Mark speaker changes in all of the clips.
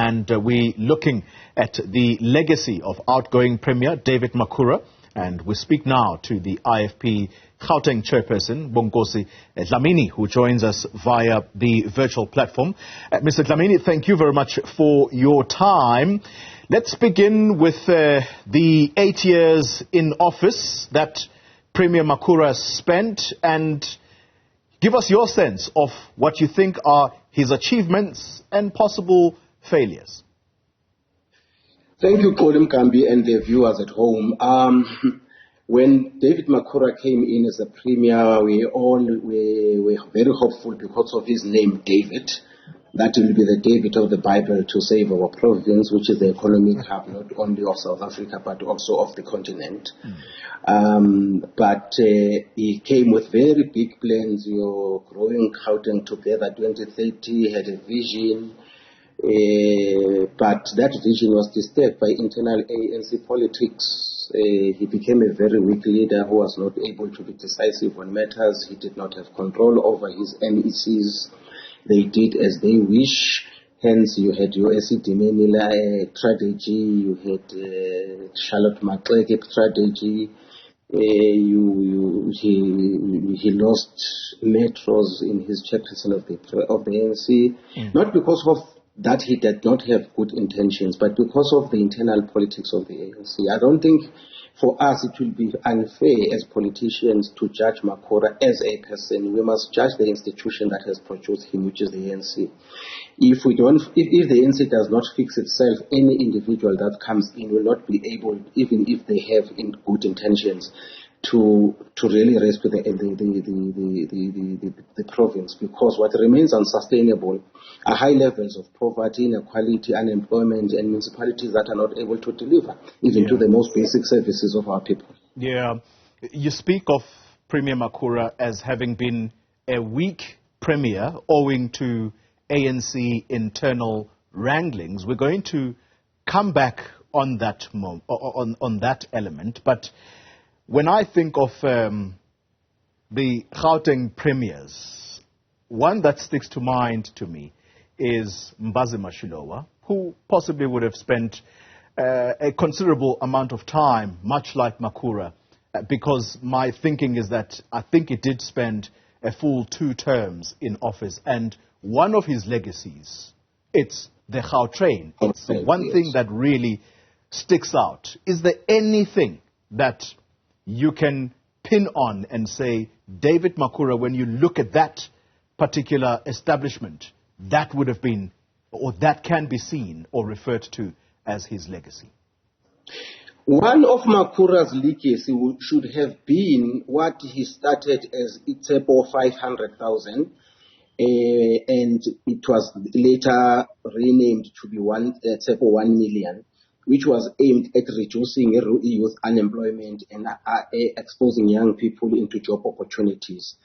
Speaker 1: and we're looking at the legacy of outgoing Premier David Makhura. And we speak now to the IFP Gauteng Chairperson, Bonginkosi Dhlamni, who joins us via the virtual platform. Mr. Dhlamni, thank you very much for your time. Let's begin with the 8 years in office that Premier Makhura spent, and give us your sense of what you think are his achievements and possible failures.
Speaker 2: Thank you, Mngambi, and the viewers at home. When David Makhura came in as a premier, we all were very hopeful because of his name, David. That will be the David of the Bible to save our province, which is the economic hub not only of South Africa but also of the continent. But he came with very big plans. You're growing Gauteng together 2030, had a vision. But that vision was disturbed by internal ANC politics. He became a very weak leader who was not able to be decisive on matters. He did not have control over his NECs. They did as they wish. Hence, you had your Dhlamni strategy, you had Charlotte Maxeke strategy. He lost metros in his chairperson of the ANC, not because of that he did not have good intentions, but because of the internal politics of the ANC. I don't think for us it will be unfair as politicians to judge Makhura as a person. We must judge the institution that has produced him, which is the ANC. If the ANC does not fix itself, any individual that comes in will not be able, even if they have good intentions, to really rescue the province, because what remains unsustainable are high levels of poverty, inequality, unemployment, and municipalities that are not able to deliver even to the most basic services of our people.
Speaker 1: Yeah, you speak of Premier Makhura as having been a weak premier owing to ANC internal wranglings. We're going to come back on that on that element, but when I think of the Gauteng premiers, one that sticks to mind to me is Mngambi, who possibly would have spent a considerable amount of time, much like Makhura, because my thinking is that I think he did spend a full 2 terms in office, and one of his legacies, it's the Gautrain. It's the one thing that really sticks out. Is there anything that you can pin on and say, David Makhura, when you look at that particular establishment, that would have been, or that can be seen or referred to as his legacy?
Speaker 2: One of Makhura's legacy should have been what he started as ITSEPO 500,000, and it was later renamed to be ITSEPO 1 million, which was aimed at reducing youth unemployment and exposing young people into job opportunities.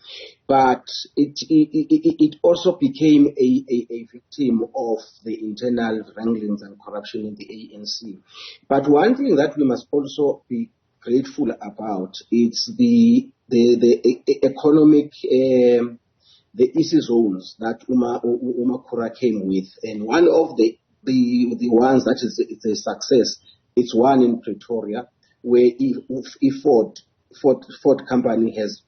Speaker 2: But it also became a victim of the internal wranglings and corruption in the ANC. But one thing that we must also be grateful about is the economic the easy zones that Makhura came with, and one of the ones that is a success, it's one in Pretoria, where Ford company has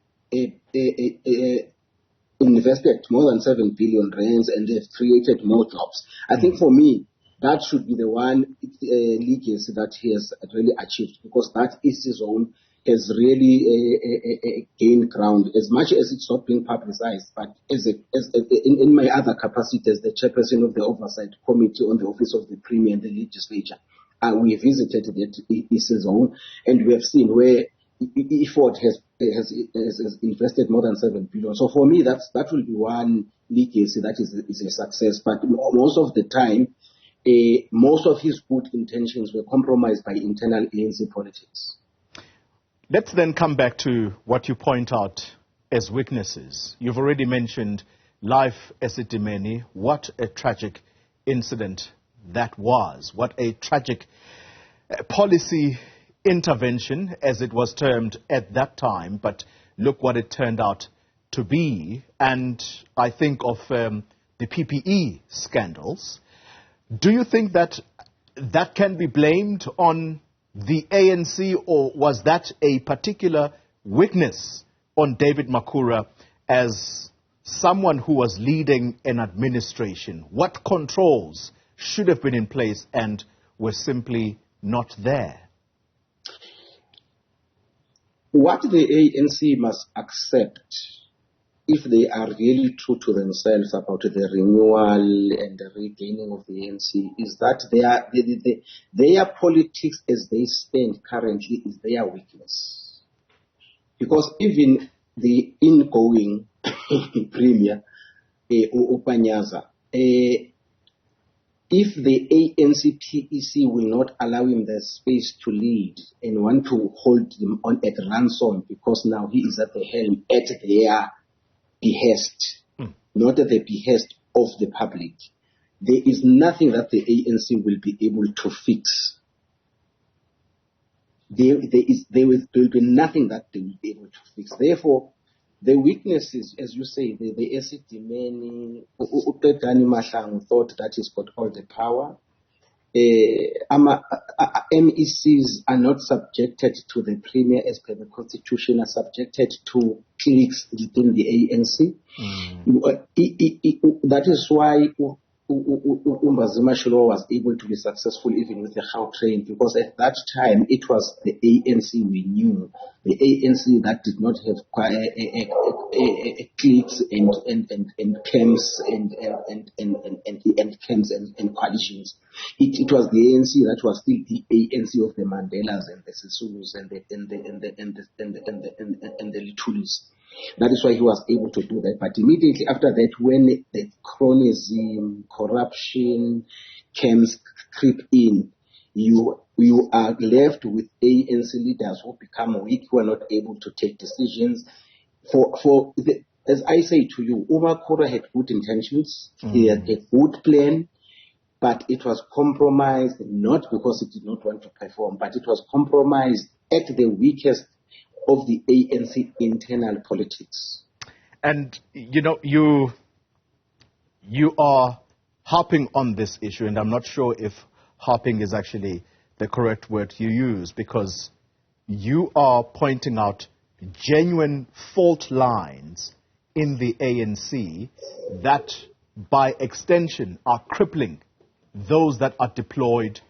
Speaker 2: invested more than 7 billion rands, and they've created more jobs. I think for me, that should be the one legacy that he has really achieved, because that east zone has really gained ground, as much as it's not being publicized. But in my other capacity as the chairperson of the Oversight Committee on the Office of the Premier and the Legislature, we visited that east zone, and we have seen where Ford has invested more than 7 billion. So for me, that will be one legacy that is a success. But most of the time, most of his good intentions were compromised by internal ANC politics.
Speaker 1: Let's then come back to what you point out as weaknesses. You've already mentioned life as Dhlamni. What a tragic incident that was. What a tragic policy intervention, as it was termed at that time. But look what it turned out to be. And I think of the PPE scandals. Do you think that that can be blamed on the ANC, or was that a particular weakness on David Makhura as someone who was leading an administration? What controls should have been in place and were simply not there?
Speaker 2: What the ANC must accept, if they are really true to themselves about the renewal and the regaining of the ANC, is that their politics as they stand currently is their weakness. Because even the ingoing Premier, Upanyaza, if the ANC PEC will not allow him the space to lead and want to hold him on at ransom because now he is at the helm at their behest, not at the behest of the public, there is nothing that the ANC will be able to fix. There will be nothing that they will be able to fix. Therefore, the weaknesses, as you say, the acid demanding, Upetani Mahlangu thought that he's got all the power. MECs are not subjected to the Premier as per the Constitution, are subjected to cliques within the ANC. That is why Umbazima Shilo was able to be successful even with the Gauteng, because at that time it was the ANC we knew, the ANC that did not have cliques and camps and camps and coalitions. It was the ANC that was still the ANC of the Mandelas and the Sisulus and the Litulis. That is why he was able to do that. But immediately after that, when the cronyism, corruption, camps creep in, you are left with ANC leaders who become weak, who are not able to take decisions. As I say to you, Makhura had good intentions. He had a good plan, but it was compromised, not because he did not want to perform, but it was compromised at the weakest of the ANC internal politics.
Speaker 1: And, you know, you are harping on this issue, and I'm not sure if harping is actually the correct word you use, because you are pointing out genuine fault lines in the ANC that, by extension, are crippling those that are deployed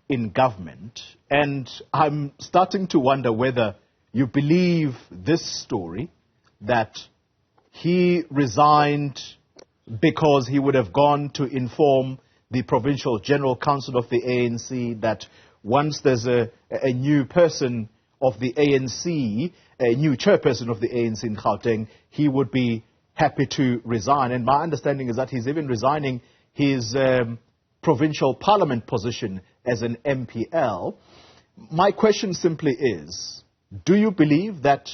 Speaker 1: in government. And I'm starting to wonder whether you believe this story, that he resigned because he would have gone to inform the Provincial General Council of the ANC that once there's a new person of the ANC, a new chairperson of the ANC in Gauteng, he would be happy to resign. And my understanding is that he's even resigning his provincial parliament position as an MPL. My question simply is, do you believe that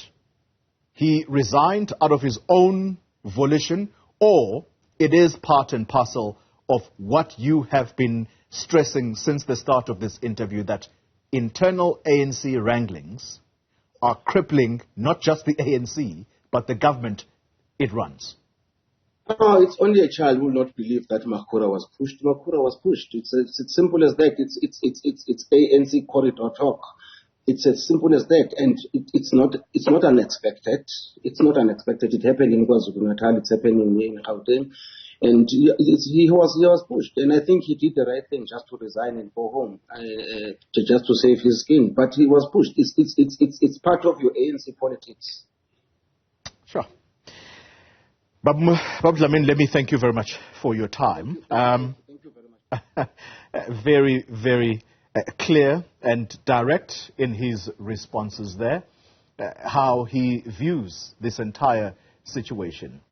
Speaker 1: he resigned out of his own volition, or it is part and parcel of what you have been stressing since the start of this interview, that internal ANC wranglings are crippling not just the ANC, but the government it runs?
Speaker 2: No, it's only a child who will not believe that Makhura was pushed. Makhura was pushed. It's simple as that. It's ANC corridor talk. It's as simple as that, and it's not unexpected. It's not unexpected. It happened in KwaZulu-Natal. It's happening in Gauteng, and he was pushed. And I think he did the right thing, just to resign and go home, just to save his skin. But he was pushed. It's part of your ANC politics.
Speaker 1: Sure. Babu Dhlamni, let me thank you very much for your time.
Speaker 2: Thank you very much.
Speaker 1: Very, very clear and direct in his responses there, how he views this entire situation.